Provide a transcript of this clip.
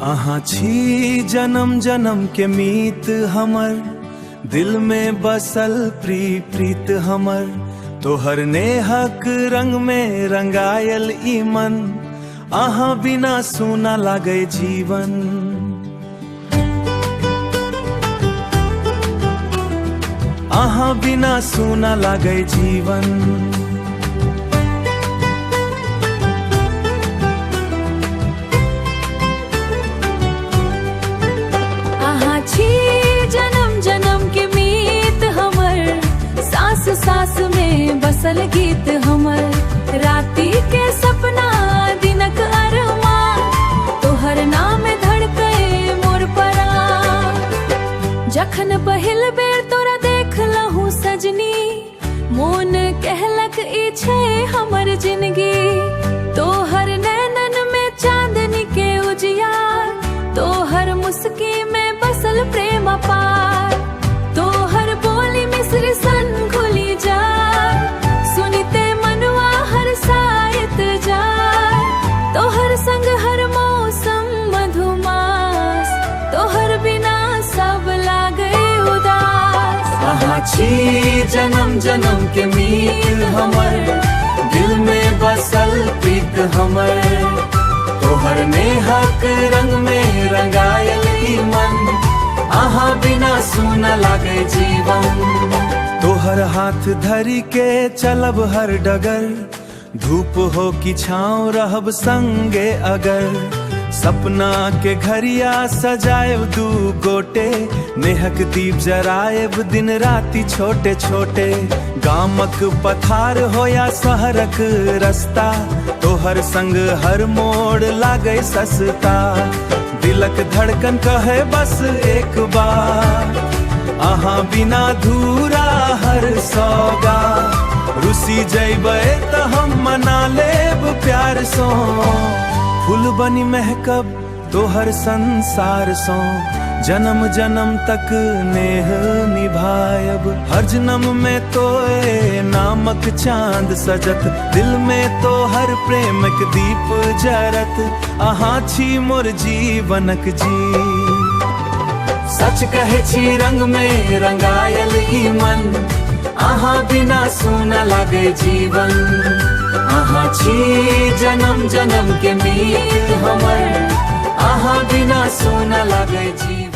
अहाँ छी जन्म जन्म के मीत हमर, दिल में बसल प्रीत हमर। तोहर नेहक रंग में रंगायल ई मन, अहाँ बिना सूना लागे जीवन। अहाँ बिना सूना लागे जीवन। सास में बसल गीत हमर, राती के सपना दिनक अरमान, तोहर नाम धड़के मोर परान। जखन पहिल बेर तोरा देख लहू सजनी, मोन कहलक ई छे हमर जिंदगी। तोहर नैनन में चांदनी के उजियार, तोहर मुस्की में बसल प्रेम अपार। तोहर बोली मिस्री सन खुली जाए, सुनिते मनवा हर सायत जाए। तोहर संग हर मौसम मधुमास, तोहर बिना सब लागे उदास। अहाँ छी जन्म जन्म के मीत हमर, दिल में बसल प्रीत हमर। तोहर नेहक रंग में रंगायल ई मन, अहाँ बिना सूना लागे जीवन। तोहर हाथ धरी के चलब हर डगर, धूप हो कि छाँव रहब संगे अगर। सपना के घरिया सजाएब दू गोटे, नेहक दीप जराएब दिन राति छोटे छोटे। गामक पथार हो या शहरक रस्ता, तोहर संग हर मोड़ लागे सस्ता। दिलक धड़कन कहे बस एक बार, अहाँ बिना धूरा हर सौगा। रुसी जैबे त हम मना लेब प्यार सो, फूल बनी महकब तोहर संसार सो। जन्म जन्म तक नेह निभायब, हर जन्म में तोए नामक चांद सजत। दिल में तो हर प्रेमक दीप जरत, अहाँ छी मोर जीवनक जी। सच कहे छी रंग में रंगायल ई मन, अहाँ बिना सूना लागे जीवन। अहाँ छी जन्म जन्म के मीत हमर, अहाँ बिना सूना लागे जीवन।